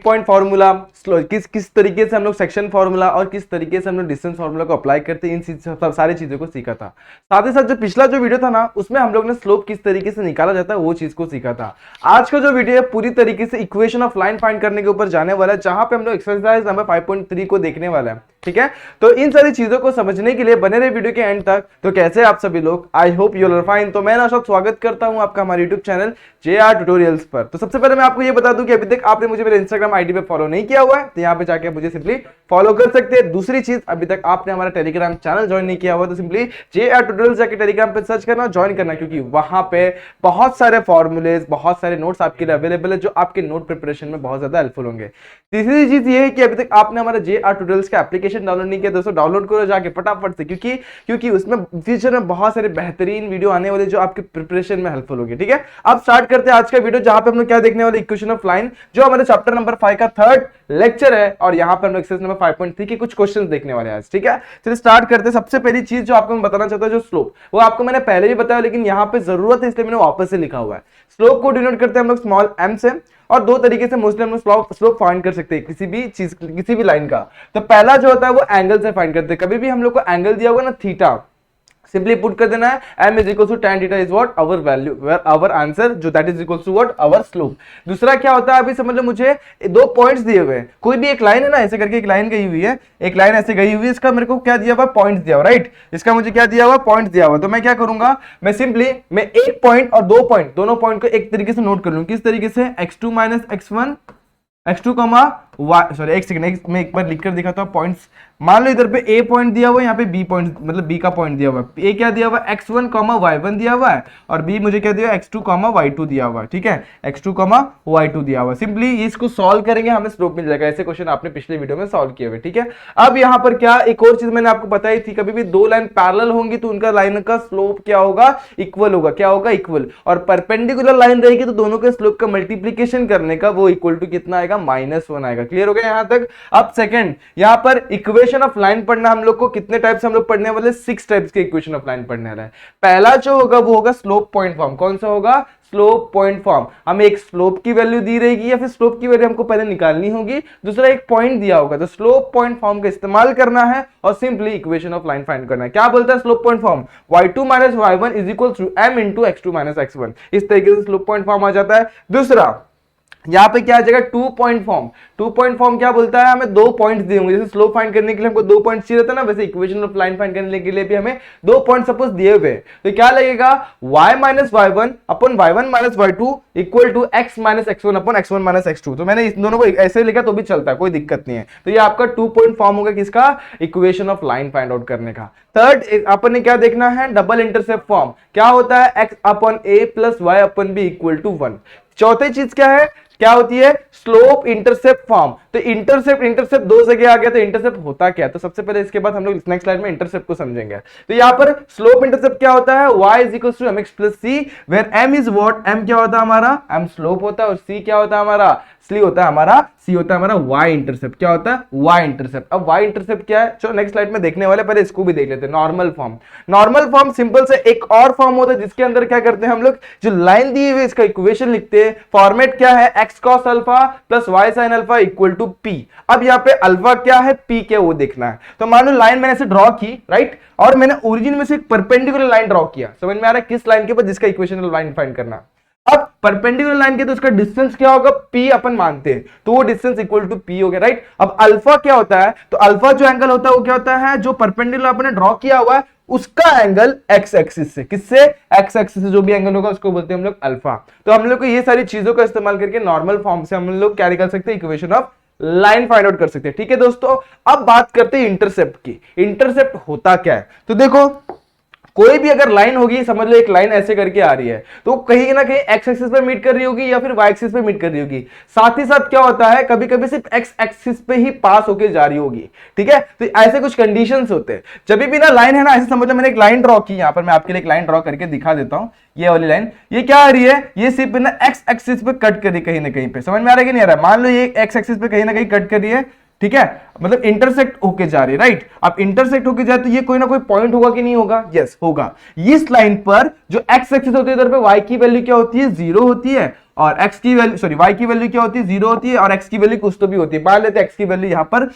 Point formula, किस तरीके से हम लोग सेक्शन फार्मूला और किस तरीके से हम लोग डिस्टेंस फार्मूला को अप्लाई करते हैं, इन सारी चीजों को सीखा था। साथ ही साथ जो पिछला जो वीडियो था ना, उसमें हम लोग ने स्लोप किस तरीके से निकाला जाता है वो चीज को सीखा था। आज का जो वीडियो है पूरी तरीके से इक्वेशन ऑफ लाइन फाइंड करने के ऊपर जाने वाला है, जहां पे हम लोग एक्सरसाइज नंबर 5.3 को देखने वाला है। ठीक है, तो इन सारी चीजों को समझने के लिए बने रहे वीडियो के एंड तक। तो कैसे आप सभी लोग, I hope you are fine. तो मैं नाशद स्वागत करता हूं आपका हमारे यूट्यूब चैनल JR ट्यूटोरियल्स पर। तो सबसे पहले मैं आपको ये बता दूं कि अभी तक आपने मुझे मेरे इंस्टाग्राम आईडी पे फॉलो नहीं किया हुआ है, तो यहाँ पे जाके मुझे सिंपली फॉलो कर सकते हैं। दूसरी चीज, अभी तक आपने हमारा टेलीग्राम चैनल ज्वाइन नहीं किया हुआ, तो सिंपली JR ट्यूटोरियल्स जाके टेलीग्राम पे सर्च करना, ज्वाइन करना, क्योंकि वहां पे बहुत सारे फॉर्मूलेज, बहुत सारे नोट्स आपके लिए अवेलेबल है, जो आपके नोट प्रिपरेशन में बहुत ज्यादा हेल्पफुल होंगे। तीसरी चीज ये है कि अभी तक आपने हमारा JR ट्यूटोरियल्स का एप्लीकेशन डाउनलोड नहीं किया, दोस्तों डाउनलोड करो जाके फटाफट से, क्योंकि उसमें फ्यूचर में बहुत सारे बेहतरीन वीडियो आने वाले जो आपके प्रिपरेशन में हेल्पफुल होगी। ठीक है, अब स्टार्ट करते हैं आज का वीडियो, जहां पे हम लोग क्या देखने वाले, इक्वेशन ऑफ लाइन, जो हमारे चैप्टर नंबर 5 का थर्ड लेक्चर है, और यहां पर हम लोग एक्सरसाइज नंबर 5.3 के कुछ क्वेश्चंस देखने वाले हैं आज। ठीक है, चलिए स्टार्ट करते हैं। सबसे पहली चीज जो आपको मैं बताना चाहता हूं, जो स्लोप, वो आपको मैंने पहले भी बताया, लेकिन यहां पे जरूरत है इसलिए मैंने वापस से लिखा हुआ है। स्लोप को डिनोट करते हैं हम लोग स्मॉल m से, और दो तरीके से मोस्टली हम लोग स्लोप फाइंड कर सकते हैं किसी भी चीज, किसी भी लाइन का। तो पहला जो होता है वो एंगल से फाइंड करते हैं। कभी भी हम लोग को एंगल दिया होगा ना, थीटा, सिंपली पुट कर देना है m is equals to tan theta is what our value, where our answer जो that is equals to what our slope। दूसरा क्या होता है, अभी समझ लो मुझे दो पॉइंट्स दिए हुए हैं, कोई भी एक लाइन है ना, ऐसे करके एक लाइन गई हुई है, एक लाइन ऐसे गई हुई है, इसका मेरे को क्या दिया हुआ, पॉइंट्स दिया हुआ, राइट, इसका मुझे क्या दिया हुआ, पॉइंट्स दिया हुआ। तो मैं क्या करूंगा, मैं सिंपली मैं एक पॉइंट और दो पॉइंट, दोनों पॉइंट को एक तरीके से नोट कर लूं। किस तरीके से, x2 - x1, x2, एक सेकंड, मैं एक बार लिखकर दिखाता हूं पॉइंट्स। मान लो इधर पे a पॉइंट दिया हुआ है, यहाँ पे b पॉइंट, मतलब b का पॉइंट दिया हुआ है। a क्या दिया हुआ है, x1, y1 दिया हुआ है, और b मुझे क्या दिया है, x2, y2 दिया हुआ है। ठीक है, x2, y2 दिया हुआ है। सिंपली इसको सॉल्व करेंगे, हमें स्लोप मिल जाएगा। ऐसे क्वेश्चन आपने पिछले वीडियो में सॉल्व किए हुए। ठीक है, अब यहाँ पर क्या, एक और चीज मैंने आपको बताई थी, कभी भी दो लाइन पैरेलल होंगी तो उनका लाइन का स्लोप क्या होगा, इक्वल होगा। क्या होगा, इक्वल। और परपेंडिकुलर लाइन रहेगी तो दोनों के स्लोप का मल्टीप्लीकेशन करने का वो इक्वल टू कितना आएगा, -1 आएगा। क्लियर हो गया यहां तक। अब सेकंड, यहां पर इक्वेशन ऑफ लाइन पढ़ना हम लोग को, कितने टाइप से हम लोग पढ़ने वाले, 6 टाइप्स के इक्वेशन ऑफ लाइन पढ़ने वाला है। पहला जो होगा वो होगा स्लोप पॉइंट फॉर्म। कौन सा होगा, स्लोप पॉइंट फॉर्म। हमें एक स्लोप की वैल्यू दी रहेगी, या फिर स्लोप की वैल्यू हमको पहले निकालनी होगी, दूसरा एक पॉइंट दिया होगा, तो स्लोप पॉइंट फॉर्म का इस्तेमाल करना है और simply equation of line find करना है। क्या बोलता है slope point form, y2 - y1 is equal to m into x2 - x1। इस तरीके से स्लोप पॉइंट फॉर्म आ जाता है। दूसरा, यहाँ पे क्या आ जाएगा, 2 पॉइंट फॉर्म। 2 पॉइंट फॉर्म क्या बोलता है, हमें 2 पॉइंट्स दिए होंगे। जैसे स्लोप फाइंड करने के लिए हमको 2 पॉइंट्स चाहिए था ना, वैसे इक्वेशन ऑफ लाइन फाइंड करने के लिए भी हमें 2 पॉइंट सपोज दिए हुए, तो क्या लगेगा, y - y1 upon y1 - y2 equal to x - x1 upon x1 - x2। तो मैंने इस दोनों को ऐसे लिखा तो भी चलता है, कोई दिक्कत नहीं है। तो ये आपका 2 पॉइंट फॉर्म होगा किसका, equation of line find out करने का। थर्ड, अपन ने क्या देखना है, डबल इंटरसेप्ट फॉर्म। क्या होता है, x upon a plus y upon b equal to 1। चौथी चीज क्या है, क्या होती है, स्लोप इंटरसेप्ट फॉर्म। तो इंटरसेप्ट दो जगह आ गया, तो इंटरसेप्ट होता क्या है, तो सबसे पहले इसके बाद हम लोग नेक्स्ट स्लाइड में इंटरसेप्ट को समझेंगे। तो यहाँ पर स्लोप इंटरसेप्ट क्या होता है, y = mx + c, where m is what, m क्या होता है हमारा, m स्लोप होता है, और c क्या होता है हमारा, c होता है हमारा y इंटरसेप्ट। क्या होता है, y इंटरसेप्ट। अब y इंटरसेप्ट क्या है, चलो नेक्स्ट स्लाइड में देखने वाले, पहले इसको भी देख लेते हैं। Normal form, normal form simple से एक और फॉर्म होता है, जिसके अंदर क्या करते हैं हम लोग, जो लाइन दी हुई इसका इक्वेशन लिखते हैं। फॉर्मेट क्या है, x cos alpha plus y sin alpha equal to p। अब यहाँ पे अल्फा क्या है, p क्या, वो देखना है। तो मान लो लाइन मैंने ऐसे ड्रॉ की, राइट, और मैंने ओरिजिन में से एक परपेंडिकुलर लाइन ड्रॉ किया। समझ में आ रहा है, किस लाइन के ऊपर, जिसका इक्वेशन लाइन फाइंड करना। अब परपेंडिकुलर लाइन के तो उसका डिस्टेंस क्या होगा, p अपन मानते हैं, तो वो डिस्टेंस इक्वल टू p हो गया, राइट। अब अल्फा क्या होता है, तो अल्फा जो एंगल होता है वो क्या होता है, जो परपेंडिकुलर आपने ड्रॉ किया हुआ है उसका एंगल x एक्सिस से, किससे, x एक्सिस से जो भी एंगल होगा उसको बोलते हैं हम लोग अल्फा। तो हम लोग को ये सारी चीजों का इस्तेमाल करके नॉर्मल फॉर्म से हम लोग क्या निकाल सकते हैं, equation of line find out कर सकते हैं। ठीक है दोस्तों, अब बात करते हैं इंटरसेप्ट की। इंटरसेप्ट होता क्या है, तो देखो कोई भी अगर लाइन होगी, समझ लो एक लाइन ऐसे करके आ रही है, तो कहीं ना कहीं एक्स एक्सिस पे मीट कर रही होगी या फिर वाई एक्सिस पे मीट कर रही होगी। साथ ही साथ क्या होता है, कभी कभी सिर्फ एक्स एक्सिस पे ही पास होके जा रही होगी। ठीक है, तो ऐसे कुछ कंडीशंस होते हैं। जब भी ना लाइन है ना, ऐसे समझ लो मैंने एक लाइन ड्रॉ की, यहां पर मैं आपके लिए एक लाइन ड्रॉ करके दिखा देता हूं। ये वाली लाइन, ये क्या आ रही है, ये सिर्फ ना एक्स एक्सिस पे कट कर रही है कहीं ना कहीं पे। समझ में आ रहा है कि नहीं आ रहा है, मान लो ये एक्स एक्सिस पे कहीं ना कहीं कट कर रही है। ठीक है, मतलब इंटरसेक्ट होके जा रही है, राइट। अब इंटरसेक्ट होके जाए तो ये कोई ना कोई पॉइंट होगा कि नहीं होगा, यस होगा। इस लाइन पर जो एक्स एक्सिस होती है, इधर पे वाई की वैल्यू क्या होती है, 0 होती है, और x की वैल्यू सॉरी y की वैल्यू क्या होती है 0 होती है और x की वैल्यू कुछ तो भी होती है। मान लेते हैं x की वैल्यू यहाँ पर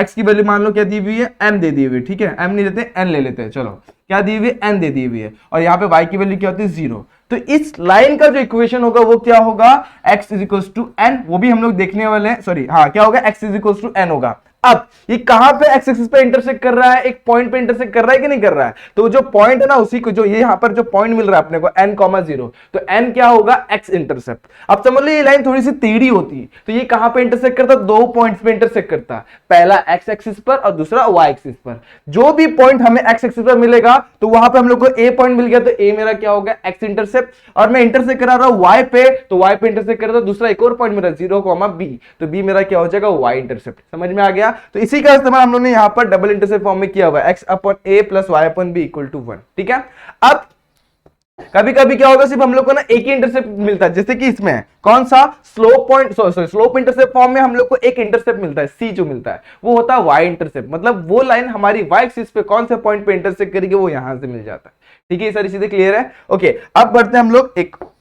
x की वैल्यू मान लो क्या दी हुई है m दे दी हुई है, ठीक है, m नहीं लेते n ले लेते हैं, चलो क्या दी हुई है n दे दी हुई है और यहाँ पे y की वैल्यू क्या होती है 0। तो इस लाइन का जो इक्वेशन होगा वो क्या होगा x is equal to n, वो भी हम लोग देखने वाले हैं, सॉरी हाँ क्या होगा x is equal to n होगा। अब ये कहां पे एक्स एक्सिस पे इंटरसेक्ट कर रहा है, एक पॉइंट पे इंटरसेक्ट कर रहा है कि नहीं कर रहा है, तो जो पॉइंट है ना उसी को जो ये यहां पर जो पॉइंट मिल रहा है अपने को n, 0 तो n क्या होगा x इंटरसेप्ट। अब समझ लो ये लाइन थोड़ी सी टेढ़ी होती है तो ये कहां पे इंटरसेक्ट करता है, दो पॉइंट्स पे इंटरसेक्ट करता है, पहला x एक्सिस पर और दूसरा y एक्सिस पर। जो भी पॉइंट हमें x एक्सिस पर मिलेगा तो वहां पे हम लोग को a पॉइंट मिल गया तो a मेरा क्या होगा x इंटरसेप्ट, और मैं इंटरसेक्ट करा रहा हूं y पे तो y पे इंटरसेक्ट कर रहा हूं दूसरा एक और पॉइंट मेरा 0, b तो b मेरा क्या हो जाएगा y इंटरसेप्ट। समझ में आ गया। तो इसी का इस्तेमाल हम लोग ने यहां पर डबल इंटरसेप्ट फॉर्म में किया हुआ है x upon a plus y upon b equal to 1, ठीक है। अब कभी कभी क्या होगा सिर्फ हम लोग को ना एक ही इंटरसेप्ट मिलता है, जैसे कि इसमें है कौन सा slope point sorry slope intercept form में हम लोग को एक इंटरसेप्ट मिलता है c जो मिलता है वो होता है y इंटरसेप्ट, मतलब वो लाइन हमारी y एक्सिस पे कौन से पॉइंट पे इंटरसेक्ट करेगी वो यहां से मिल जाता है, ठीक है। ये सारी चीजें क्लियर है, ओके। अब बढ़ते हैं हम लोग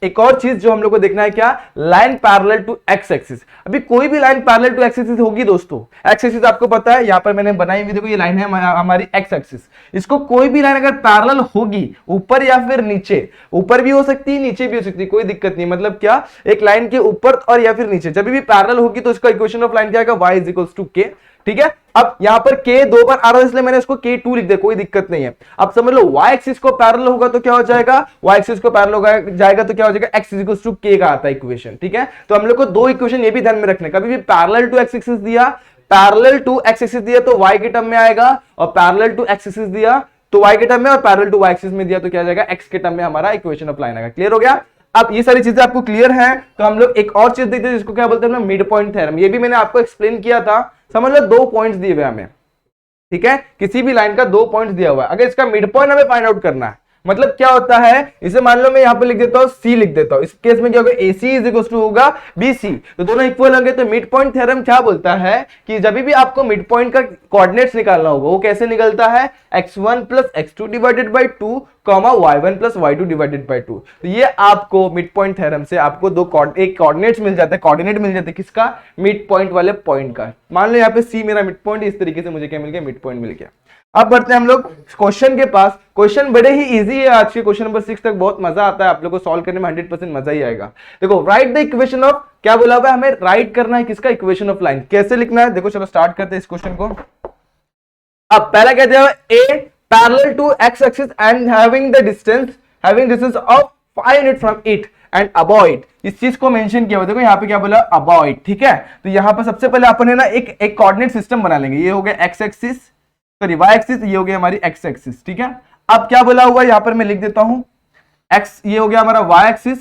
एक और चीज जो हम लोग को देखना है, क्या, line parallel to X axis. अभी कोई भी line parallel to X axis होगी दोस्तों, एक्स एक्सिस आपको पता है यहां पर मैंने बनाई हुई, देखो ये लाइन है हमारी एक्स एक्सिस, इसको कोई भी लाइन अगर पैरेलल होगी ऊपर या फिर नीचे, ऊपर भी हो सकती है नीचे भी हो सकती है, कोई दिक्कत नहीं, मतलब क्या एक लाइन के ऊपर और या फिर नीचे जब भी पैरेलल होगी तो इसका इक्वेशन ऑफ लाइन क्या आएगा y is equals to k, ठीक है। अब यहां पर k दो बार आ रहा है इसलिए मैंने इसको k2 लिख दिया, कोई दिक्कत नहीं है। अब समझ लो y एक्सिस को पैरेलल होगा तो क्या हो जाएगा, y एक्सिस को पैरेलल हो जाएगा तो क्या हो जाएगा x is equals to k का आता है इक्वेशन, ठीक है। तो हम लोग को दो इक्वेशन ये भी ध्यान में रखने, कभी भी पैरेलल टू x एक्सिस दिया, पैरेलल टू x एक्सिस दिया तो y के टर्म में आएगा, और पैरेलल टू x एक्सिस दिया तो y के टर्म में, और पैरेलल टू y एक्सिस में दिया तो क्या आ जाएगा x के टर्म में हमारा इक्वेशन ऑफ लाइन आएगा। क्लियर हो गया। अब ये सारी चीजें आपको क्लियर है तो हम लोग एक और चीज देखते हैं जिसको क्या बोलते हैं मिड पॉइंट थ्योरम। ये भी मैंने आपको एक्सप्लेन किया था, समझ लो दो पॉइंट्स दिए हुए हमें, ठीक है, किसी भी लाइन का दो पॉइंट्स दिया हुआ है, अगर इसका मिड पॉइंट हमें फाइंड आउट करना है, मतलब क्या होता है, इसे मान लो मैं यहां पे लिख देता हूं c लिख देता हूं, इस केस में क्या होगा AC इज इक्वल टू होगा BC, तो दोनों इक्वल होंगे। तो मिड पॉइंट थ्योरम क्या बोलता है कि जब भी आपको मिड पॉइंट का कोऑर्डिनेट्स निकालना होगा वो कैसे निकलता है, x1 plus x2 divided by 2 y1 plus y2 divided by 2। तो ये आपको मिड पॉइंट थ्योरम से आपको एक कोऑर्डिनेट्स मिल जाता है, कोऑर्डिनेट मिल जाता है किसका, मिड पॉइंट वाले पॉइंट का। मान लो यहाँ पे C मेरा मिड पॉइंट, इस तरीके से मुझे क्या मिल गया, मिड पॉइंट मिल गया। अब बढ़ते हैं हम लोग क्वेश्चन के पास। क्वेश्चन बड़े ही इजी है, आज के क्वेश्चन नंबर 6 तक बहुत मजा आता है, आप लोगों को सॉल्व करने में 100% मजा ही आएगा। देखो राइट द इक्वेशन ऑफ, क्या बोला हुआ है हमें राइट करना है किसका, इक्वेशन ऑफ लाइन। कैसे लिखना है देखो, चलो स्टार्ट करते हैं इस क्वेश्चन को। अब पहला क्या दिया हुआ है, a parallel to x axis and having distance of 5 unit from it and above it, इस चीज को मेंशन किया हुआ। देखो यहाँ पे क्या बोला, अबव इट, ठीक है। तो यहाँ पर सबसे पहले अपन है ना एक कोऑर्डिनेट सिस्टम बना लेंगे, ये हो गया x axis sorry y axis, ये हो गया हमारी x एक्सिस, ठीक है। अब क्या बोला हुआ है यहाँ पर मैं लिख देता हूं x, ये हो गया हमारा y एक्सिस,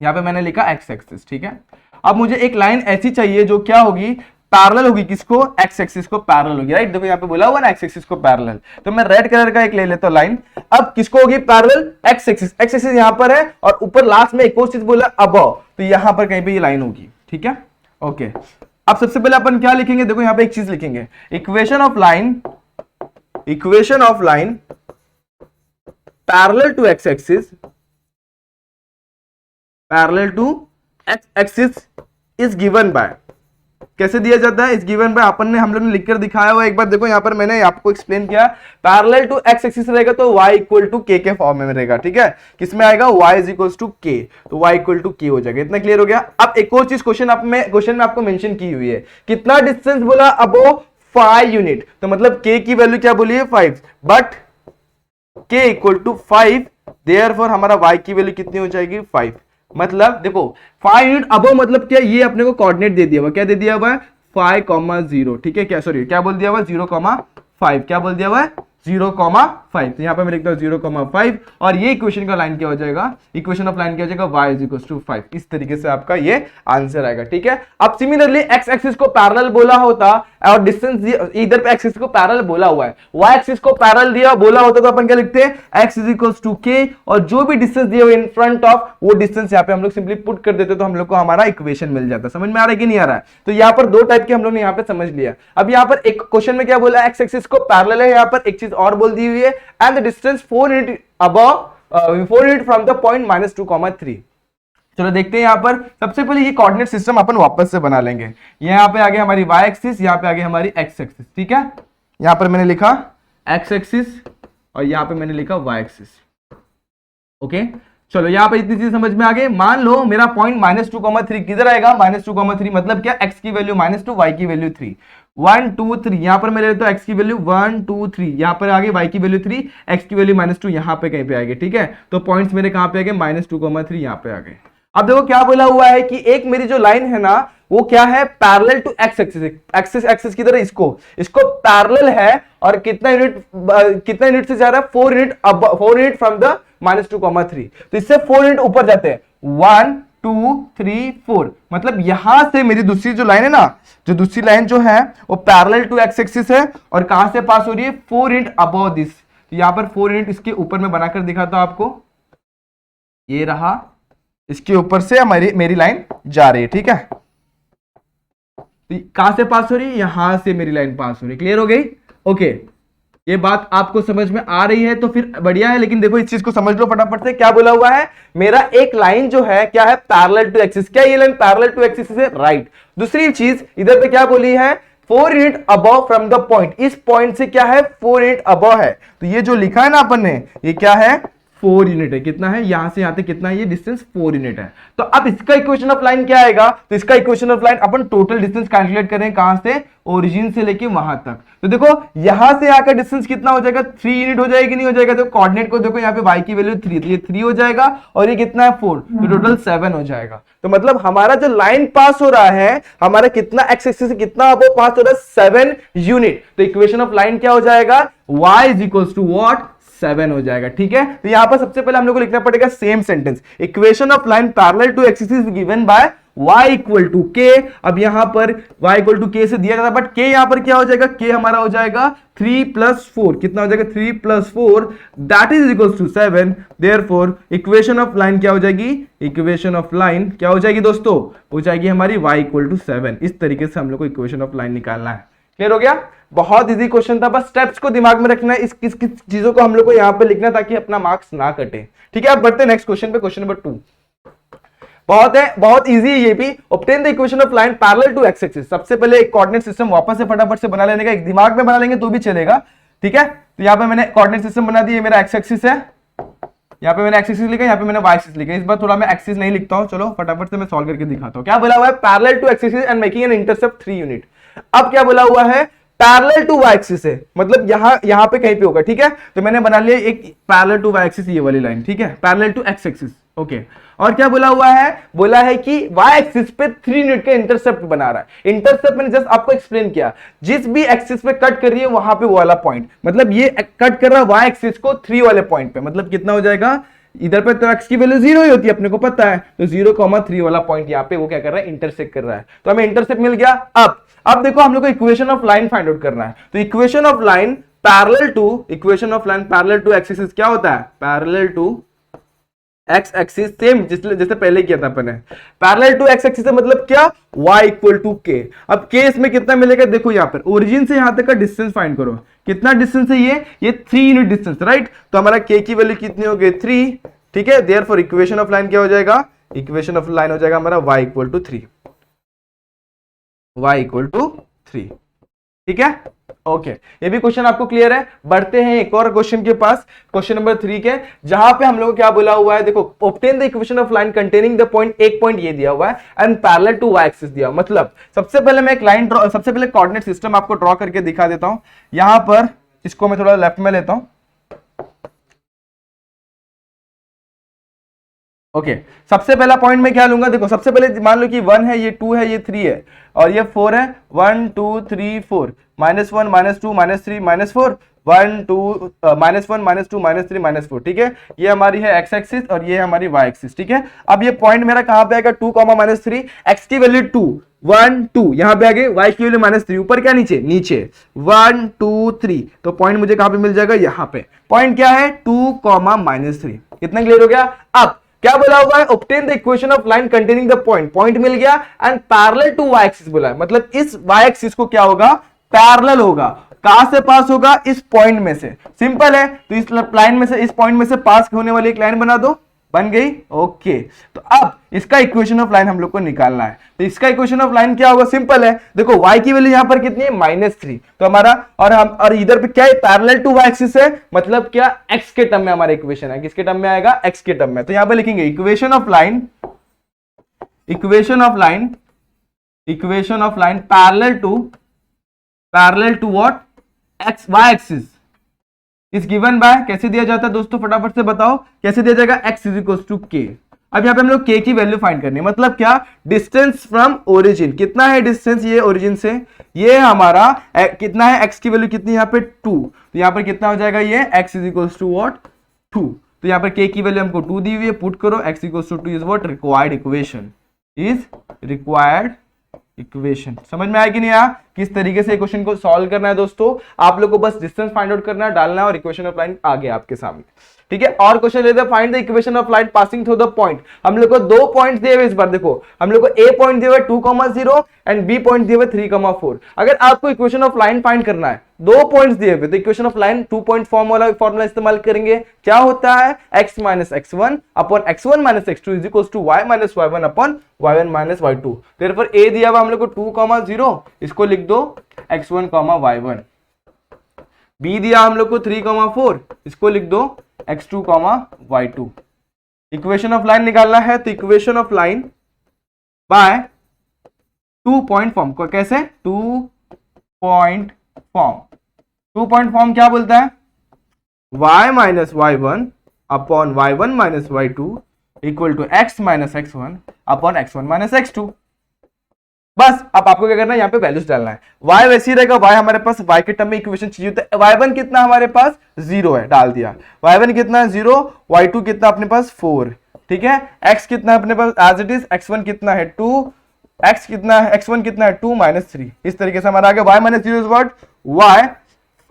यहाँ पे मैंने लिखा x एक्सिस, ठीक है। अब मुझे एक लाइन ऐसी चाहिए जो क्या होगी, पैरेलल होगी किसको, x एक्सिस को पैरेलल होगी, राइट। देखो यहाँ पे बोला हुआ ना x एक्सिस को पैरेलल, तो मैं रेड कलर का एक ले लेता हूं लाइन। अब किसको होगी पैरेलल, x एक्सिस यहाँ पर है और ऊपर लास्ट में एक और चीज बोला अबव, तो यहां पर कहीं पे ये लाइन होगी, ठीक है, ओके। अब सबसे पहले अपन क्या लिखेंगे, देखो यहां पे एक चीज लिखेंगे, equation of line parallel to x axis is given by, कैसे दिया जाता है, इस गिवन बाय अपन ने हम लोग ने लिखकर दिखाया हुआ। एक बार देखो यहाँ पर मैंने आपको एक्सप्लेन किया, पैरेलल टू x एक्सिस रहेगा तो y इक्वल टू k के फॉर्म में रहेगा, ठीक है। किसमें आएगा, y is equal to k, तो y इक्वल टू k हो जाएगा। इतना क्लियर हो गया। अब एक और चीज क्वेश्चन में आपको मेंशन की हुई है, कितना डिस्टेंस बोला, अबव 5 यूनिट, तो मतलब k की वैल्यू क्या बोली है 5, but k equal to 5, therefore हमारा y की वैल्यू कितनी हो जाएगी 5। मतलब देखो 5 यूनिट अबव मतलब क्या, ये अपने को कोऑर्डिनेट दे दिया हुआ, क्या दे दिया हुआ है 5,0, ठीक है, क्या सॉरी क्या बोल दिया हुआ 0,5, क्या बोल दिया हुआ है 0,5, तो यहाँ पे मैं लिखता हूँ 0,5, और ये इक्वेशन का लाइन क्या हो जाएगा, इक्वेशन ऑफ लाइन क्या हो जाएगा, y इज इक्वल टू 5। इस तरीके से आपका ये आंसर आएगा, ठीक है। अब सिमिलरली x एक्सिस को पैरेलल बोला होता और डिस्टेंस इधर पे x एक्सिस को पैरेलल बोला हुआ है, y एक्सिस को पैरेलल दिया बोला होता तो अपन क्या लिखते हैं x is equal to k, और जो भी डिस्टेंस दिया हुआ इन फ्रंट ऑफ वो डिस्टेंस यहाँ पे हम लोग सिंपली पुट कर देते तो हम लोग को हमारा इक्वेशन मिल जाता। समझ में आ रहा है कि नहीं आ रहा है। तो यहाँ पर दो टाइप के हम लोग ने यहाँ पे समझ लिया। अब यहाँ पर एक क्वेश्चन में क्या बोला, x एक्सिस को पैरेलल है, यहाँ पर एक चीज और बोल दी हुई है, and the distance 4 unit above 4 unit from the point -2, 3। चलो देखते हैं यहाँ पर। सबसे पहले ये कोऑर्डिनेट सिस्टम अपन वापस से बना लेंगे। यहाँ पे आगे हमारी y एक्सिस, यहाँ पे आगे हमारी x एक्सिस, ठीक है। यहाँ पर मैंने लिखा x एक्सिस और यहाँ पे मैंने लिखा y एक्सिस। ओके, चलो यहाँ पे इतनी चीज समझ में आ गई। मान लो मेरा पॉइंट -2,3 किधर आएगा, -2,3 मतलब क्या, x की वैल्यू -2, y की वैल्यू 3, 1 2 3। यहाँ पर मैं ले लेता हूँ x की वैल्यू 1 2 3, यहाँ पर आगे y की वैल्यू 3, x की वैल्यू -2 यहाँ पे कहीं पे आएगी, ठीक है। तो पॉइंट्स मेरे कहाँ पे आ गए, -2,3 यहाँ पे आ गए। अब देखो क्या बोला हुआ है कि एक मेरी जो लाइन है ना वो क्या है, parallel to x axis. Axis किधर है, इसको पैरेलल है और कितना यूनिट से जा रहा है, 4 यूनिट फ्रॉम द -2,3। तो इससे 4 यूनिट ऊपर जाते हैं, 1 2 3 4। मतलब यहां से मेरी दूसरी जो लाइन है ना, जो दूसरी लाइन जो है वो पैरेलल टू x एक्सिस है और कहां से पास हो रही है, 4 यूनिट अबव दिस। तो यहां पर 4 यूनिट इसके ऊपर में बनाकर दिखाता हूं आपको, ये रहा, इसके ऊपर से मेरी लाइन जा रही है, ठीक है। कहां से पास हो रही है, यहां से मेरी लाइन पास हो रही है। क्लियर हो गई, ओके। ये बात आपको समझ में आ रही है तो फिर बढ़िया है। लेकिन देखो इस चीज को समझ लो फटाफट से। क्या बोला हुआ है, मेरा एक लाइन जो है क्या है, पैरेलल टू एक्सिस। क्या ये लाइन पैरेलल टू एक्सिस है, राइट। दूसरी चीज इधर पे क्या बोली है, 4 unit above from the point. इस पॉइंट से क्या है, 4 यूनिट अबव है। तो ये जो लिखा है ना अपन ने, ये क्या है, 4 यूनिट है। कितना है, यहां से यहां तक कितना है, ये डिस्टेंस 4 यूनिट है। तो अब इसका इक्वेशन ऑफ लाइन क्या आएगा, तो इसका equation of line upon total distance calculate करें, कहां से, ओरिजिन से लेके वहां तक। तो देखो यहां से आकर डिस्टेंस कितना हो जाएगा, 3 यूनिट हो जाएगी, नहीं हो जाएगा। तो कोऑर्डिनेट को देखो, यहाँ पे y की वैल्यू 3, तो ये 3 हो जाएगा और ये कितना है, 4, तो टोटल 7 हो जाएगा। तो मतलब हमारा जो लाइन पास हो रहा है, हमारा कितना x एक्सिस से कितना अबव पास हो रहा है, 7 यूनिट। तो इक्वेशन ऑफ लाइन क्या हो जाएगा, y is equals to what, 7 हो जाएगा, ठीक है। तो यहां पर सबसे पहले हम लोग को लिखना पड़ेगा same sentence, equation of line parallel to axis is given by y equal to k। अब यहां पर y इक्वल टू k से दिया जाता है, बट k यहां पर क्या हो जाएगा, k हमारा हो जाएगा 3 + 4। कितना हो जाएगा, 3 + 4 that is equal to 7। Therefore equation of line क्या हो जाएगी, इक्वेशन ऑफ लाइन क्या हो जाएगी दोस्तों, हो जाएगी हमारी y इक्वल टू 7। इस तरीके से हम लोग को इक्वेशन ऑफ लाइन निकालना है। क्लियर हो गया, बहुत इजी क्वेश्चन था, बस स्टेप्स को दिमाग में रखना है, इस किस किस चीजों को हम लोग को यहाँ पे लिखना ताकि अपना मार्क्स ना कटे, ठीक है। अब बढ़ते हैं नेक्स्ट क्वेश्चन पे, क्वेश्चन नंबर 2। बहुत इजी है ये भी। Obtain the equation of line parallel to x axis. सबसे पहले एक कोऑर्डिनेट सिस्टम वापस से फटाफट से बना लेने का, एक दिमाग में बना लेंगे तो भी चलेगा, ठीक है। तो यहाँ पे मैंने कोऑर्डिनेट सिस्टम बना दी, ये मेरा x एक्सिस है, यहाँ पे मैंने x एक्सिस लिखा, यहाँ पे मैंने y एक्सिस लिखा। इस बार थोड़ा मैं एक्सिस नहीं लिखता हूँ, चलो फटाफट से मैं सॉल्व करके दिखाता हूँ। क्या बोला हुआ है, parallel to x axis and making an intercept 3 unit. अब क्या बोला हुआ है, पैरेलल टू y एक्सिस है, मतलब यहां पे कहीं पे होगा, ठीक है। तो मैंने बना लिया एक पैरेलल टू y एक्सिस, ये वाली लाइन, ठीक है, parallel to x axis, okay. और क्या बोला हुआ है, बोला है कि y एक्सिस पे 3 यूनिट का इंटरसेप्ट बना रहा है। इंटरसेप्ट मैंने जस्ट आपको एक्सप्लेन किया, जिस भी एक्सिस पे कट कर रही है वहां पे वो वाला पॉइंट, मतलब ये कट कर रहा है y एक्सिस को 3 वाले पॉइंट पे। मतलब कितना हो जाएगा, इधर पे तो x की वैल्यू 0 ही होती है, अपने को पता है। तो 0,3 वाला पॉइंट यहाँ पे वो क्या कर रहा है, इंटरसेक्ट कर रहा है। तो हमें इंटरसेप्ट मिल गया। अब देखो हम लोग को equation of line find out करना है। तो equation of line parallel to axis क्या होता है, parallel to x axis, same जैसे पहले किया था अपन ने। पैरेलल टू x एक्सिस मतलब क्या, y इक्वल टू k। अब k इसमें कितना मिलेगा, देखो यहाँ पर ओरिजिन से यहां तक का डिस्टेंस फाइंड करो, कितना डिस्टेंस है ये 3 यूनिट डिस्टेंस, राइट। तो हमारा k की वैल्यू कितनी हो गई, 3, ठीक है। देयरफॉर इक्वेशन ऑफ लाइन क्या हो जाएगा, इक्वेशन ऑफ लाइन हो जाएगा हमारा y equal to 3, y equal to 3, ठीक है, ओके। ये भी क्वेश्चन आपको क्लियर है। बढ़ते हैं एक और क्वेश्चन के पास, क्वेश्चन नंबर 3 के, जहां पे हम लोग को क्या बोला हुआ है, देखो obtain the equation of line containing the point, एक पॉइंट ये दिया हुआ है and parallel to y axis दिया। मतलब सबसे पहले मैं एक लाइन ड्रॉ, सबसे पहले कोऑर्डिनेट सिस्टम आपको ड्रॉ करके दिखा देता हूं। यहां पर इसको मैं थोड़ा लेफ्ट में लेता हूं, ओके। सबसे पहला पॉइंट में क्या लूंगा, देखो सबसे पहले मान लो कि 1 है, ये 2 है, ये 3 है और ये 4 है। 1 2 3 4, -1 -2 -3 -4, 1 2 -1 -2 -3 -4, ठीक है। ये हमारी है x एक्सिस और ये हमारी y एक्सिस, ठीक है। अब ये पॉइंट मेरा कहां पे आएगा, 2, -3, x की वैल्यू 2, 1 2, यहां पे आगे y की वैल्यू -3, ऊपर क्या, नीचे 1 2 3। तो पॉइंट मुझे कहां पे मिल जाएगा, यहां पे। पॉइंट क्या है, 2, -3। कितना क्लियर हो गया। अब क्या बोला हुआ है, obtain the equation of line containing the point मिल गया and parallel to y axis बोला है। मतलब इस y एक्सिस को क्या होगा, पैरेलल होगा। कहां से पास होगा, इस पॉइंट में से। सिंपल है, तो इस लाइन में से, इस पॉइंट में से पास होने वाली एक लाइन बना दो, बन गई। ओके, तो अब इसका इक्वेशन ऑफ लाइन हम लोग को निकालना है। तो इसका इक्वेशन ऑफ लाइन क्या होगा, सिंपल है। देखो y की वैल्यू यहां पर कितनी है, -3, तो हमारा और इधर पे क्या है, पैरेलल टू y एक्सिस है, मतलब क्या x के टर्म में हमारा इक्वेशन है। किसके टर्म में आएगा, x के टर्म में। तो यहां पे लिखेंगे equation of line parallel to what, y axis is given by, कैसे दिया जाता है दोस्तों, फटाफट से बताओ कैसे दिया जाएगा, x is equal to k। अब यहाँ पे हम लोग k की वैल्यू फाइंड करनी है, मतलब क्या, डिस्टेंस फ्रॉम ओरिजिन, कितना है डिस्टेंस ये ओरिजिन से, ये हमारा कितना है, x की वैल्यू कितनी, यहाँ पे 2, तो यहाँ पर कितना हो जाएगा ये, x is equal to what, 2। तो यहाँ पर k की वैल्यू हमको 2 दी हुई है, पुट करो, x equal to 2 is what, required equation. समझ में आया कि नहीं आया, किस तरीके से क्वेश्चन को सॉल्व करना है दोस्तों, आप लोग को बस डिस्टेंस फाइंड आउट करना है, डालना है, और इक्वेशन ऑफ लाइन आ गया आपके सामने। ठीक है, और क्वेश्चन लेते हैं, find the equation of line passing through the point. हम लोग को 2 पॉइंट्स दिए हुए इस बार, देखो हम लोग को ए पॉइंट दिए हुए 2,0 एंड बी पॉइंट दिए हुए 3,4। अगर आपको इक्वेशन ऑफ लाइन फाइंड करना है, 2 पॉइंट्स दिए हुए, तो equation of line 2 point form वाला फॉर्मूला इस्तेमाल करेंगे। क्या होता है, x minus x1 upon x1 minus x2 is equal to y minus y1 upon y1 minus y2। Therefore a दिया हुआ हम लोग को 2,0, इसको लिख दो x1, y1। b दिया हम लोग को 3,4, इसको लिख दो x2, y2। Equation of line निकालना है, तो equation of line by 2 point form को, कैसे, 2 पॉइंट फॉर्म क्या बोलता है, y minus y1 upon y1 minus y2 equal to x minus x1 upon x1 minus x2। बस अब आपको क्या करना है, यहाँ पे वैल्यूज डालना है। y वैसे ही रहेगा, y हमारे पास y के टर्म में इक्वेशन चाहिए होता है। y1 कितना हमारे पास 0 है, डाल दिया। y1 कितना है 0, y2 कितना अपने पास 4, ठीक है। x कितना है अपने पास एज इट इज, x1 कितना है 2, x कितना है, x1 कितना है 2 माइनस 3। इस तरीके से हमारा आ गया y minus 0 is what, y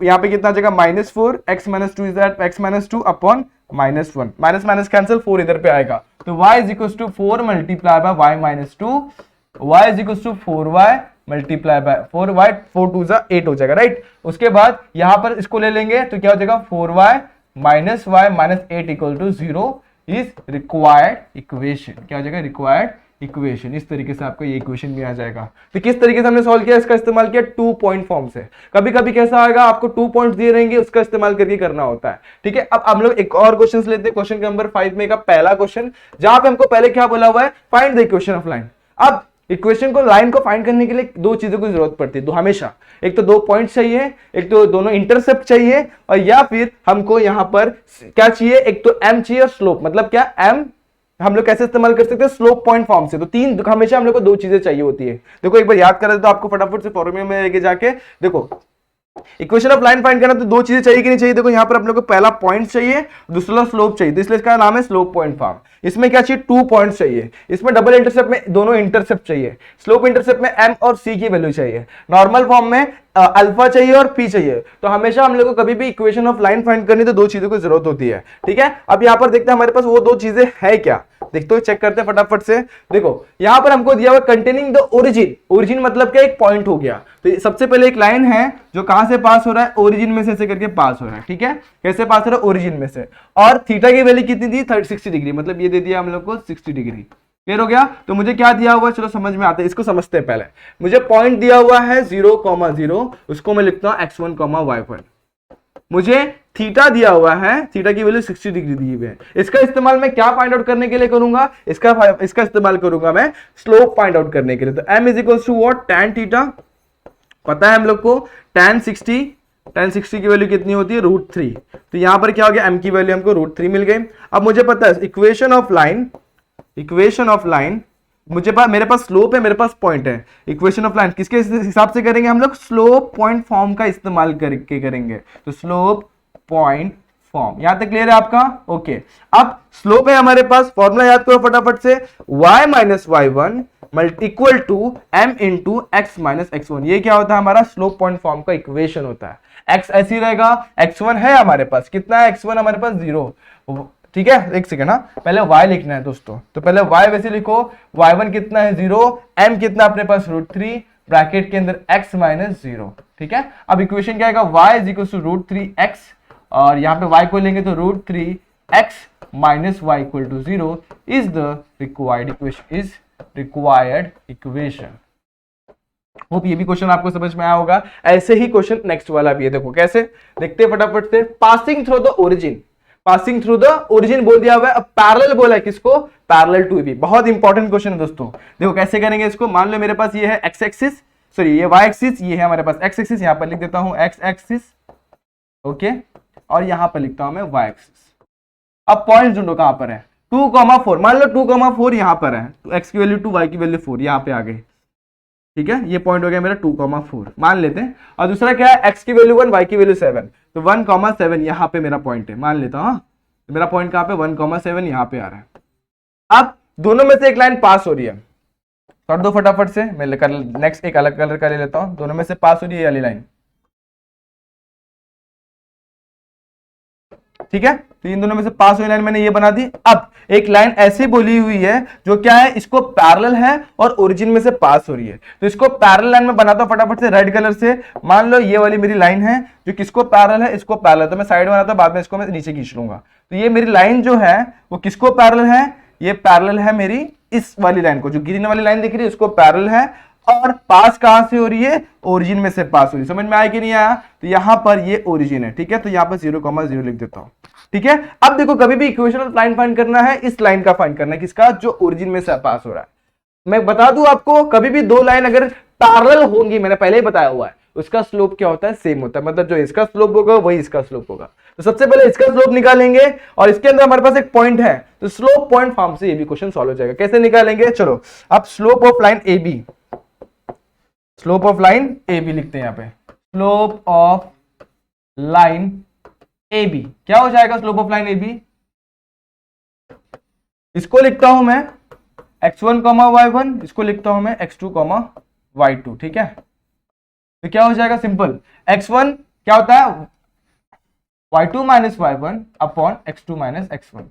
यहाँ पे कितना जगह -4, x minus 2 is that x minus 2 upon -1, minus minus cancel, 4 इधर पे आएगा, तो y is equal to 4 multiply by y minus 2, y is equal to 4y multiply by 4y, 4 2 जा 8 हो जाएगा, राइट। उसके बाद यहां पर इसको ले लेंगे तो क्या हो जाएगा, 4y minus y minus 8 equal to 0 is required equation. क्या हो जाएगा, रिक्वायर्ड इक्वेशन। इस तरीके से आपको ये इक्वेशन भी आ जाएगा। तो किस तरीके से हमने सॉल्व किया, इसका इस्तेमाल किया 2 पॉइंट फॉर्म से। कभी कभी कैसा आएगा, आपको 2 पॉइंट्स दिए रहेंगे, उसका इस्तेमाल करके करना होता है, ठीक है। अब हम लोग एक और क्वेश्चन लेते हैं, क्वेश्चन नंबर 5 में का पहला क्वेश्चन, जहां पे हमको पहले क्या बोला हुआ है, find the equation of line. अब इक्वेशन को, लाइन को फाइंड करने के लिए 2 चीजों की जरूरत पड़ती है, दो हमेशा, एक तो 2 पॉइंट चाहिए, एक तो दोनों इंटरसेप्ट चाहिए, और या फिर हमको यहां पर क्या चाहिए, एक तो m चाहिए और स्लोप। मतलब क्या, m हम लोग कैसे इस्तेमाल कर सकते हैं, स्लोप पॉइंट फॉर्म से। तो 3 हमेशा हम लोग को 2 चीजें चाहिए होती है। देखो एक बार याद करें तो आपको फटाफट से फॉर्मूले में लेके जाके देखो, इक्वेशन ऑफ लाइन फाइंड करना तो 2 चीजें चाहिए कि नहीं चाहिए। देखो यहाँ पर हम लोग को पहला पॉइंट चाहिए, दूसरा स्लोप चाहिए, तो इसलिए इसका नाम है स्लोप पॉइंट फॉर्म। इसमें क्या चाहिए, 2 पॉइंट चाहिए, इसमें डबल इंटरसेप्ट में दोनों इंटरसेप्ट चाहिए, स्लोप इंटरसेप्ट में m और c की वैल्यू चाहिए, नॉर्मल फॉर्म में अल्फा चाहिए और p चाहिए। तो हमेशा हम लोग को कभी भी इक्वेशन ऑफ लाइन फाइंड करनी तो 2 चीजों की जरूरत होती है, ठीक है। अब यहाँ पर देखते हैं हमारे पास वो 2 चीजें है क्या, देखते हो, चेक करते हैं फटाफट से। देखो यहां पर हमको दिया हुआ कंटेनिंग द ओरिजिन, ओरिजिन मतलब क्या, एक पॉइंट हो गया। तो सबसे पहले एक लाइन है जो कहां से पास हो रहा है, ओरिजिन में से ऐसे करके पास हो रहा है, ठीक है। कैसे पास हो रहा है, ओरिजिन में से, और थीटा की वैल्यू कितनी थी, 60 डिग्री, मतलब ये दे दिया हम लोग को 60 डिग्री। क्लियर हो गया। तो मुझे क्या दिया हुआ, चलो समझ में आता है, इसको समझते हैं पहले। मुझे पॉइंट दिया हुआ है 0,0, उसको मैं लिखता हूं x1, y1। मुझे थीटा दिया हुआ है, थीटा की वैल्यू 60 डिग्री दी हुई है। इसका इस्तेमाल मैं क्या फाइंड आउट करने के लिए करूंगा, इसका इस्तेमाल करूंगा मैं स्लोप फाइंड आउट करने के लिए। तो m is equal to what, tan theta, पता है हम लोग को tan 60 की वैल्यू कितनी होती है, √3। तो यहां पर क्या हो गया, m की वैल्यू हमको √3 मिल गई। अब मुझे पता है इक्वेशन ऑफ लाइन मुझे मेरे पास स्लोप है, मेरे पास पॉइंट है। इक्वेशन ऑफ लाइन किसके हिसाब से करेंगे हम लोग, स्लोप पॉइंट फॉर्म का इस्तेमाल करके करेंगे। तो स्लोप पॉइंट फॉर्म, यहां तक क्लियर है आपका, ओके। अब स्लोप है हमारे पास, फॉर्मूला याद करो फटाफट से, y minus y1 equal to m into x minus x1। ये क्या होता है, हमारा स्लोप पॉइंट फॉर्म का इक्वेशन होता है। x ऐसी रहेगा, x1 है हमारे पास, कितना है, x1 हमारे पास 0, ठीक है। एक सेकंड, पहले y लिखना है दोस्तों, तो पहले y वैसे लिखो, y1 कितना है 0, m कितना अपने पास √3, ब्रैकेट के अंदर x माइनस 0, ठीक है। अब इक्वेशन क्या आएगा, y is equal to √3x, और यहाँ पे y को लेंगे तो √3x minus y equal to 0 is the required equation. Hope ये भी क्वेश्चन आपको समझ में आया होगा। ऐसे ही क्वेश्चन नेक्स्ट वाला भी है, देखो कैसे, देखते हैं फटाफट से। Passing through the origin, passing through the origin बोल दिया हुआ है, अब पैरेलल बोला है किसको, पैरेलल टू बी। बहुत इंपॉर्टेंट क्वेश्चन है दोस्तों। देखो कैसे करेंगे इसको, मान लो मेरे पास ये है एक्स एक्सिस, सॉरी ये वाई एक्सिस, ये है हमारे पास एक्स एक्सिस, यहां पर लिख देता हूं एक्स एक्सिस, ओके, और यहां पर लिखता हूं मैं वाई एक्सिस। अब पॉइंट ढूंढो कहां पर है, 2,4, मान लो 2,4 यहां पर है, तो एक्स की वैल्यू 2 वाई की वैल्यू 4 यहां पे आ गई, ठीक है, ये पॉइंट हो गया मेरा 2,4 मान लेते हैं। और दूसरा क्या है, एक्स की वैल्यू 1 वाई की वैल्यू 7, तो 1,7 यहां पे मेरा पॉइंट है, मान लेता हूं। तो मेरा पॉइंट कहां पे 1,7 यहां पे आ रहा है। अब दोनों में से एक लाइन पास हो रही है, कर दो फटाफट से, मैं नेक्स्ट एक अलग कलर का ले लेता हूं। दोनों में से पास हो रही है वाली लाइन, ठीक है, तो इन दोनों में से पास हुई लाइन मैंने ये बना दी। अब एक लाइन ऐसी बोली हुई है जो क्या है, इसको पैरेलल है और ओरिजिन में से पास हो रही है, तो इसको पैरेलल लाइन में बनाता हूं फटाफट से रेड कलर से। मान लो ये वाली मेरी लाइन है जो किसको पैरेलल है, इसको पैरेलल, तो मैं साइड बनाता हूं, बाद में इसको मैं नीचे खींच लूंगा। तो ये मेरी लाइन जो है वो किसको पैरेलल है, ये पैरेलल है मेरी इस वाली लाइन को, जो ग्रीन वाली लाइन दिख रही है उसको पैरेलल है, और पास कहां से हो रही है, ओरिजिन में से पास हो रही है। समझ में आया कि नहीं आया, तो यहां पर ये ओरिजिन है, ठीक है, तो यहां पर 0,0 लिख देता हूं, ठीक है। अब देखो कभी भी इक्वेशन ऑफ लाइन फाइंड करना है, इस लाइन का फाइंड करना है, किसका, जो ओरिजिन में से पास हो रहा है। मैं बता दूं आपको, कभी भी दो लाइन अगर पैरेलल होंगी, मैंने पहले ही बताया हुआ है, उसका स्लोप क्या होता है, सेम होता है, मतलब जो इसका स्लोप होगा वही इसका स्लोप होगा। तो सबसे पहले इसका स्लोप निकालेंगे, और इसके अंदर हमारे पास एक पॉइंट है, तो स्लोप पॉइंट फॉर्म से ये भी क्वेश्चन सॉल्व हो जाएगा। कैसे निकालेंगे, चलो अब slope of line A B, slope of line A B लिखते हैं यहां पे, slope of line A B क्या हो जाएगा, slope of line A B, इसको लिखता हूं मैं x1, y1, इसको लिखता हूं मैं x2, y2, ठीक है। तो क्या हो जाएगा, सिंपल, x1 क्या होता है, y2 minus y1 upon x2 minus x1।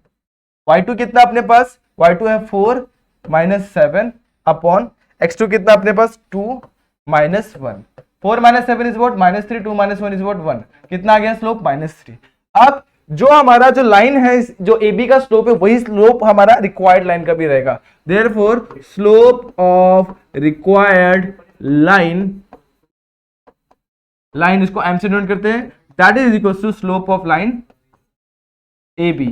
y2 कितना अपने पास, y2 है 4 माइनस 7 अपॉन x2 कितना अपने पास 2 minus 1। 4 minus 7 is what, -3, 2 minus 1 is what 1, कितना आ गया स्लोप, -3। अब जो हमारा जो लाइन है, जो ए बी का स्लोप है, वही स्लोप हमारा रिक्वायर्ड लाइन का भी रहेगा। Therefore slope of required line, line इसको एम से डिनोट करते हैं, that is equal to slope of line A B,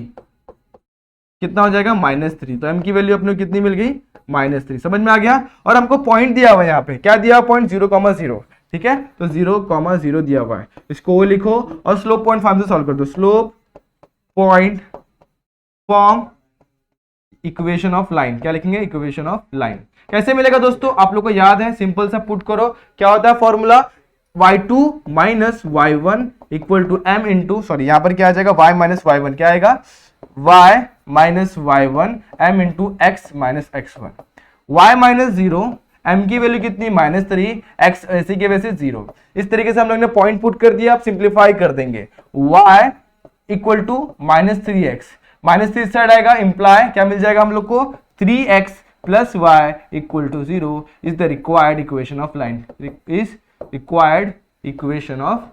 कितना हो जाएगा, -3। तो एम की वैल्यू अपने कितनी मिल गई, -3। समझ में आ गया। और हमको पॉइंट दिया हुआ है यहाँ पे, क्या दिया हुआ, पॉइंट 0,0, ठीक है, तो 0,0 दिया हुआ है, इसको लिखो और स्लोप पॉइंट फॉर्म से सॉल्व कर दो। Slope point form equation of line, क्या लिखेंगे, इक्वेशन ऑफ लाइन। कैसे मिलेगा दोस्तों, आप लोग को याद है, सिंपल सा पुट करो, क्या होता है formula, y2 minus y1 equal to m into, sorry यहां पर क्या आ जाएगा, y माइनस y1, क्या आएगा, y minus y1 m into x minus x1। y minus 0, m की वैल्यू कितनी, -3, x ऐसी के वैसे 0। इस तरीके से हम लोग ने पॉइंट पुट कर दिया। आप सिंप्लीफाई कर देंगे, y equal to -3x, -3 side आएगा, इंप्लाई क्या मिल जाएगा हम लोग को, 3x plus y equal to 0 is the required equation of line, is required equation of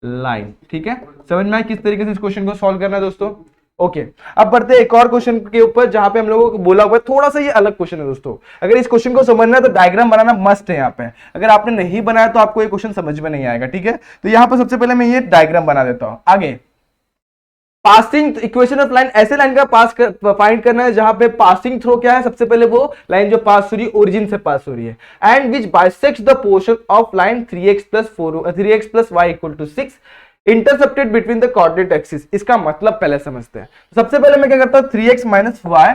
line, ठीक है। समझ में आया किस तरीके से इस क्वेश्चन को सॉल्व करना है दोस्तों। ओके, अब बढ़ते हैं एक और क्वेश्चन के ऊपर, जहां पे हम लोगों को बोला हुआ है, थोड़ा सा ये अलग क्वेश्चन है दोस्तों। अगर इस क्वेश्चन को समझना है तो डायग्राम बनाना मस्ट है यहाँ पे, अगर आपने नहीं बनाया तो आपको ये क्वेश्चन समझ में नहीं आएगा, ठीक है। तो यहाँ पर सबसे पहले मैं ये डायग्राम बना देता हूं। आगे पासिंग इक्वेशन ऑफ लाइन, ऐसे लाइन का पास फाइंड करना है जहां पे पासिंग थ्रू क्या है, सबसे पहले वो लाइन जो पास हो रही है ओरिजिन से पास हो रही है, and which bisects the portion of line 3x plus y equal to 6 intercepted between the coordinate axis. इसका मतलब पहले समझते हैं। सबसे पहले मैं क्या करता हूं, 3x minus y,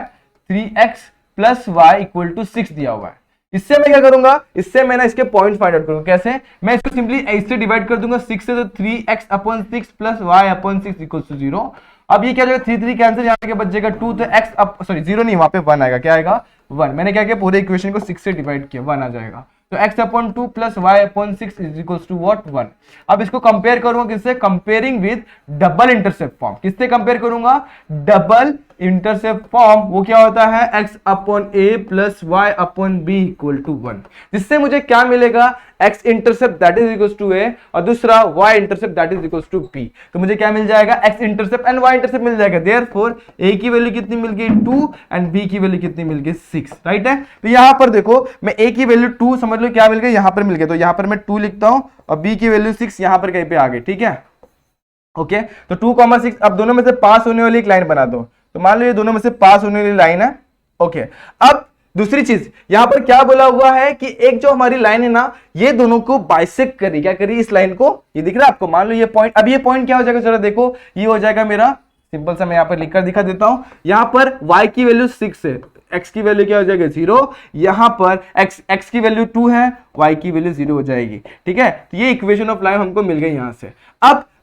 3x plus y equal to 6 दिया हुआ है। इससे मैं क्या करूंगा, इससे मैं ना इसके पॉइंट फाइंड आउट करूंगा। कैसे, मैं इसको सिंपली इससे डिवाइड कर दूंगा 6 से, तो 3x upon 6 plus y upon 6 equal to 0। अब ये क्या जाएगा, 3 कैंसिल, यहाँ पे बच जाएगा 2, तो x अप सॉरी 0 नहीं, वहां पे 1 आएगा, क्या आएगा 1। मैंने क्या किया, पूरे इक्वेशन को 6 से डिवाइड किया, 1 आ जाएगा। तो x upon 2 plus y upon 6 is equals to what, 1। अब इसको कंपेयर करूंगा किससे, comparing with double intercept form. किससे कंपेयर करूंगा, डबल इंटरसेप्ट फॉर्म, वो क्या होता है x upon a plus y upon b equal to 1, जिससे मुझे क्या मिलेगा, x intercept that is equals to a और दूसरा y intercept that is equals to b। तो मुझे क्या मिल जाएगा, x intercept and y intercept मिल जाएगा। देयरफॉर a की वैल्यू कितनी मिल गई 2 एंड b की वैल्यू कितनी मिल गई 6, राइट है। तो यहां पर देखो मैं a की वैल्यू 2 समझ लो क्या मिल गई, यहां पर मिल गया, तो यहां पर मैं 2 लिखता हूं और b की वैल्यू 6 यहां पर कहीं पे आ गई, ठीक है। ओके तो 2,6 अब दोनों में से पास होने वाली एक लाइन बना दो, तो मान लो ये दोनों में से पास होने वाली लाइन है। ओके अब दूसरी चीज यहां पर क्या बोला हुआ है कि एक जो हमारी लाइन है ना, ये दोनों को बाइसेक्ट करी, क्या करी, इस लाइन को, ये दिख रहा है आपको, मान लो ये पॉइंट, अब ये पॉइंट क्या हो जाएगा जरा देखो, ये हो जाएगा मेरा सिंपल सा, मैं यहां पर लिखकर दिखा देता हूं। यहां पर y की वैल्यू 6 है, x की वैल्यू क्या हो जाएगी 0, यहां पर x की वैल्यू 2 है, y की वैल्यू 0 हो जाएगी, ठीक है। तो ये इक्वेशन ऑफ लाइन हमको मिल गई यहां से।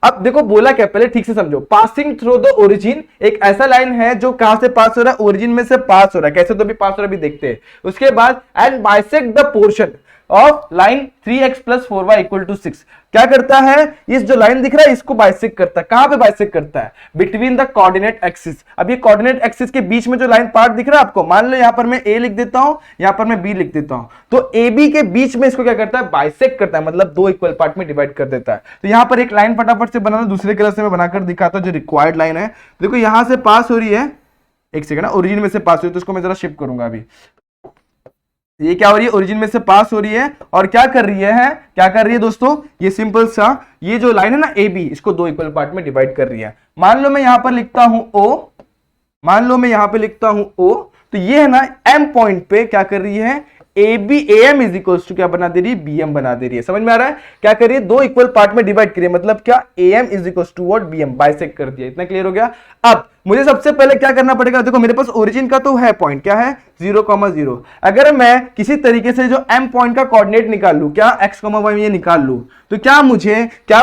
अब देखो बोला क्या, पहले ठीक से समझो, पासिंग थ्रू द ओरिजिन, एक ऐसा लाइन है जो कहां से पास हो रहा है, ओरिजिन में से पास हो रहा है, कैसे तो भी पास हो रहा है, भी देखते हैं। उसके बाद and bisect the portion of line 3x + 4y = 6, क्या करता है, इस जो लाइन दिख रहा है इसको बाइसेक्ट करता है। कहां पे बाइसेक्ट करता है, बिटवीन द कोऑर्डिनेट एक्सिस। अब ये कोऑर्डिनेट एक्सिस के बीच में जो लाइन पार्ट दिख रहा है आपको, मान लो यहां पर मैं a लिख देता हूं, यहां पर मैं b लिख देता हूं, तो a b के बीच में इसको क्या करता है, बाइसेक्ट करता है, मतलब दो इक्वल पार्ट में डिवाइड कर देता है। तो यहां पर एक लाइन फटाफट से बनाना, दूसरे कलर से मैं बनाकर दिखाता हूं जो रिक्वायर्ड लाइन है। देखो यहां से पास हो रही है, एक सेकंड, ओरिजिन में से पास हो रही है, तो इसको मैं जरा शिफ्ट करूंगा अभी। ये क्या हो रही है, ओरिजिन में से पास हो रही है और क्या कर रही है, क्या कर रही है दोस्तों, ये सिंपल सा, ये जो लाइन है ना ए बी, इसको दो इक्वल पार्ट में डिवाइड कर रही है। मान लो मैं यहां पर लिखता हूं ओ, मान लो मैं यहां पे लिखता हूं ओ, तो ये है ना एम पॉइंट पे क्या कर रही है, A B A M is equals to क्या बना दे रही है, बी एम बना दे रही है। समझ में आ रहा है, क्या कर रही है, दो इक्वल पार्ट में डिवाइड करिए, मतलब क्या, A M is equals to what, B M, bisect कर दिया। इतना क्लियर हो गया। अब मुझे सबसे पहले क्या करना पड़ेगा, देखो मेरे पास ओरिजिन का तो है पॉइंट, क्या है 0,0। अगर मैं किसी तरीके से जो एम पॉइंट का कोऑर्डिनेट निकाल लूं, क्या x, y ये निकाल लूं, तो क्या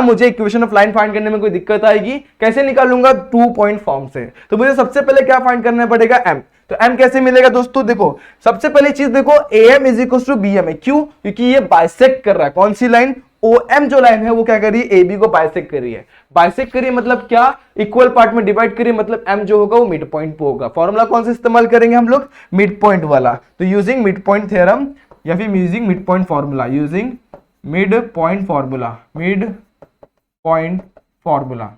मुझे इक्वेशन ऑफ लाइन फाइंड करने में कोई दिक्कत आएगी, कैसे निकालूंगा, 2 पॉइंट फॉर्म से। तो मुझे सबसे पहले क्या फाइंड करना पड़ेगा, m। तो m कैसे मिलेगा दोस्तों, देखो सबसे पहली चीज देखो, am is equal to bm है, क्यों, क्योंकि ये बाइसेक्ट कर रहा है, कौन सी लाइन, OM जो लाइन है वो क्या कर रही है, AB को बाइसेक्ट कर रही है। बाइसेक्ट करिए मतलब क्या, इक्वल पार्ट में डिवाइड करिए, मतलब m जो होगा वो मिड पॉइंट पे होगा। फॉर्मूला कौन सा इस्तेमाल करेंगे हम लोग, मिड पॉइंट वाला। तो यूजिंग मिड पॉइंट थ्योरम या फिर using mid point formula, using mid point formula, mid point formula.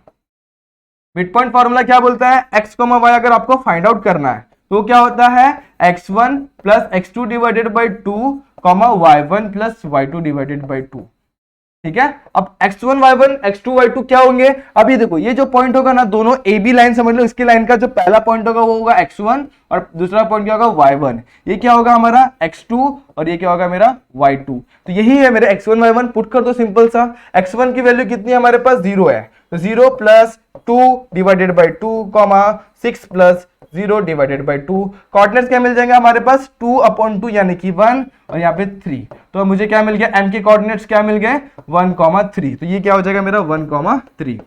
Mid point formula क्या बोलता है, x, y अगर आपको फाइंड आउट करना है तो क्या होता है, x1 + x2 divided by 2, y1 + y2 divided by 2, ठीक है। अब x1 y1 x2 y2 क्या होंगे, अभी देखो ये जो पॉइंट होगा ना, दोनों ए बी लाइन समझ लो, इसकी लाइन का जो पहला पॉइंट होगा वो होगा x1 और दूसरा पॉइंट क्या होगा y1, ये क्या होगा हमारा x2 और ये क्या होगा मेरा y2। तो यही है मेरे x1 y1, पुट कर दो सिंपल सा। x1 की वैल्यू कितनी है हमारे पास, 0 है, तो 0 + 2 divided by 2, 6 + 0 divided by 2, coordinates क्या मिल जाएंगे हमारे पास, 2/2 यानी कि 1 और यहाँ पे 3। तो मुझे क्या मिल गया, m के कोऑर्डिनेट्स क्या मिल गए, 1,3। तो ये क्या हो जाएगा मेरा 1,3।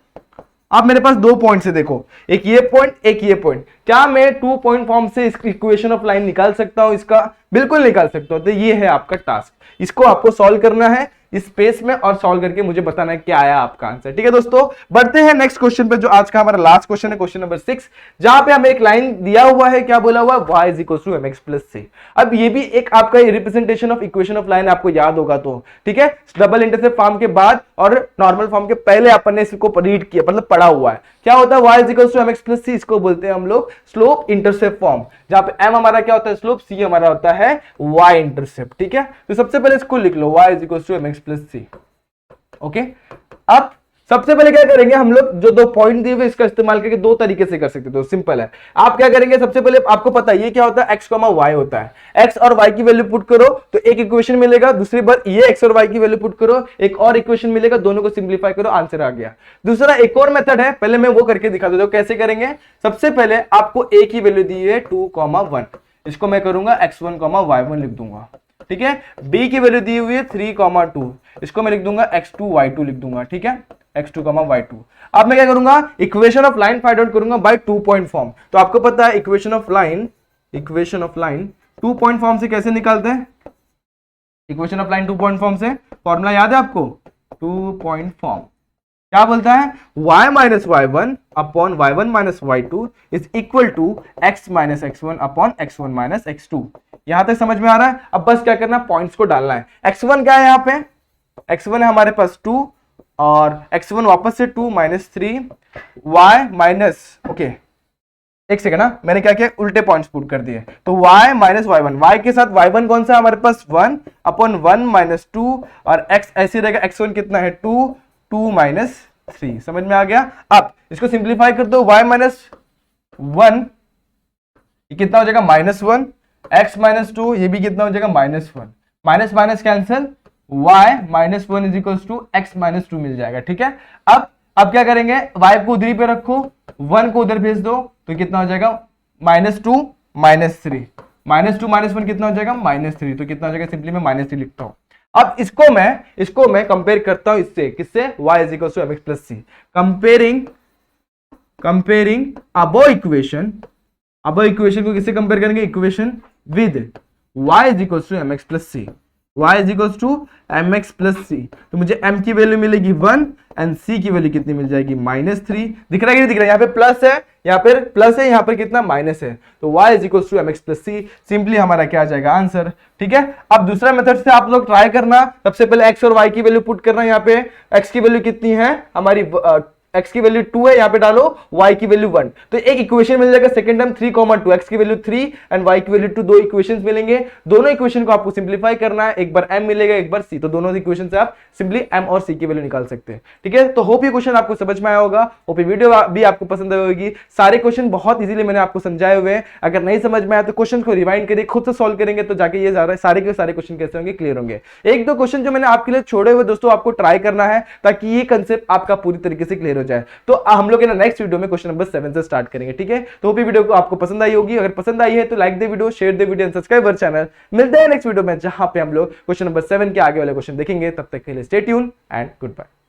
अब मेरे पास दो पॉइंट्स है, देखो एक ये पॉइंट, एक ये पॉइंट। क्या मैं 2 पॉइंट फॉर्म से इस इक्वेशन ऑफ लाइन निकाल सकता हूं, इसका बिल्कुल निकाल सकता हूं। तो ये है आपका टास्क, इसको आपको सॉल्व करना है इस स्पेस में और सॉल्व करके मुझे बताना है क्या आया आपका आंसर। ठीक है दोस्तों, बढ़ते हैं नेक्स्ट क्वेश्चन पे, जो आज का हमारा लास्ट क्वेश्चन है, क्वेश्चन नंबर 6, जहां पे हमें एक लाइन दिया हुआ है, क्या बोला हुआ है, y = mx + c। अब ये भी एक आपका representation of equation of line आपको याद होगा तो, ठीक है, डबल इंटरसेप्ट फॉर्म के बाद और नॉर्मल फॉर्म के पहले अपन ने इसको रीड किया, मतलब पढ़ा हुआ है। क्या होता है y = mx + c, इसको बोलते हैं हम लोग स्लोप इंटरसेप्ट फॉर्म, जहां पे m हमारा क्या होता है स्लोप, c हमारा होता है y इंटरसेप्ट। ठीक है, तो सबसे पहले इसको लिख लो, y = mx + c। ओके, अब सबसे पहले क्या करेंगे हम लोग, जो दो पॉइंट दिए हुए इसका इस्तेमाल करके दो तरीके से कर सकते हो, सिंपल है। आप क्या करेंगे, सबसे पहले आपको पता है ये क्या होता है, x, y होता है। x और y की वैल्यू पुट करो तो एक इक्वेशन मिलेगा, दूसरी बार ये x और y की वैल्यू पुट करो, एक और इक्वेशन मिलेगा, दोनों को सिंप्लीफाई करो, आंसर आ गया। दूसरा एक और मेथड है, पहले मैं वो करके दिखा देता हूं कैसे करेंगे। सबसे पहले आपको a की वैल्यू दी है 2,1, इसको मैं करूंगा x1, y1 लिख दूंगा। ठीक है, b की वैल्यू दी हुई है 3,2, इसको मैं लिख दूंगा x2, y2 लिख दूंगा। ठीक है, x2, y2। अब मैं क्या करूंगा, equation of line find out करूंगा बाय 2 पॉइंट फॉर्म। तो आपको पता है equation of line 2 point form से कैसे निकालते हैं, equation of line 2 point form से फॉर्मूला याद है आपको, 2 पॉइंट फॉर्म क्या बोलता है, y - y1 upon y1 - y2 is equal to x - x1 upon x1 - x2। यहां तक समझ में आ रहा है। अब बस क्या करना है, पॉइंट्स को डालना है। x1 क्या है यहाँ पे, x1 है हमारे पास 2 और x1 वापस से 2 माइनस 3 y माइनस, ओके एक सेकंड ना, मैंने क्या किया उल्टे पॉइंट्स पुट कर दिए। तो y माइनस y1, y के साथ y1 कौन सा हमारे पास 1 अपॉन 1 माइनस 2 और x ऐसे रहेगा, x1 कितना है 2, 2 माइनस 3, समझ में आ गया। अब इसको सिंप्लीफाई कर दो, y माइनस 1 ये कितना हो जाएगा -1, x माइनस 2 ये भी कितना हो जाएगा -1, minus minus cancel, y minus 1 is equal to x minus 2 मिल जाएगा, ठीक है। अब क्या करेंगे, y को उधर पे रखो, 1 को उधर भेज दो, तो कितना हो जाएगा -2 -3, -2 -1 कितना हो जाएगा -3, तो कितना हो जाएगा, सिंपली मैं -3 लिखता हूं। अब इसको मैं कंपेयर करता हूं इससे, किससे, y is equal to mx plus C, comparing above equation को किससे कंपेयर करेंगे, equation with y is equal to mx plus C, y is equal to mx plus C, तो मुझे m की वैल्यू मिलेगी 1 एंड c की value कितनी मिल जाएगी -3, दिख रहा है कि नहीं दिख रहा है, यहाँ पे प्लस है, यहाँ पे प्लस है, यहाँ पर कितना माइनस है, तो y is equal to mx plus C, simply हमारा क्या आ जाएगा आंसर, ठीक है। अब दूसरा मेथड से आप लोग ट्राई करना, सबसे पहले x और y की वैल्यू पुट करना, यहाँ पे x की वैल्यू कितनी है हमारी, x की वैल्यू 2 है, यहाँ पे डालो y की वैल्यू 1, तो एक इक्वेशन मिल जाएगा सेकंड टर्म 3, 2, x की वैल्यू 3 एंड y की वैल्यू 2, दो इक्वेशंस मिलेंगे, दोनों इक्वेशन को आपको सिंप्लीफाई करना है, एक बार m मिलेगा एक बार c, तो दोनों इक्वेशन से आप सिंपली m और c की वैल्यू निकाल सकते हैं, ठीक है। तो होप ये क्वेश्चन आपको समझ में आया होगा, होप ये वीडियो भी आपको पसंद आई होगी, सारे क्वेश्चन बहुत इजीली मैंने आपको समझाए हुए हैं, अगर नहीं समझ में आया तो क्वेश्चन को रिवाइंड करिए, खुद से सॉल्व करेंगे तो जाके ये सारे के सारे क्वेश्चन कैसे होंगे, क्लियर होंगे। एक दो क्वेश्चन जो मैंने आपके लिए छोड़े हुए दोस्तों आपको ट्राई करना है, ताकि ये कंसेप्ट आपका पूरी तरीके से क्लियर हो जाए। तो हम लोग नेक्स्ट वीडियो में क्वेश्चन नंबर 7 से स्टार्ट करेंगे, ठीक है। तो होप ये वीडियो को आपको पसंद आई होगी, अगर पसंद आई है तो like they video, share they video and subscribe our channel. मिलते हैं नेक्स्ट वीडियो में, जहां पे हम लोग क्वेश्चन नंबर 7 के आगे वाले क्वेश्चन देखेंगे। तब तक के लिए stay tune and good bye.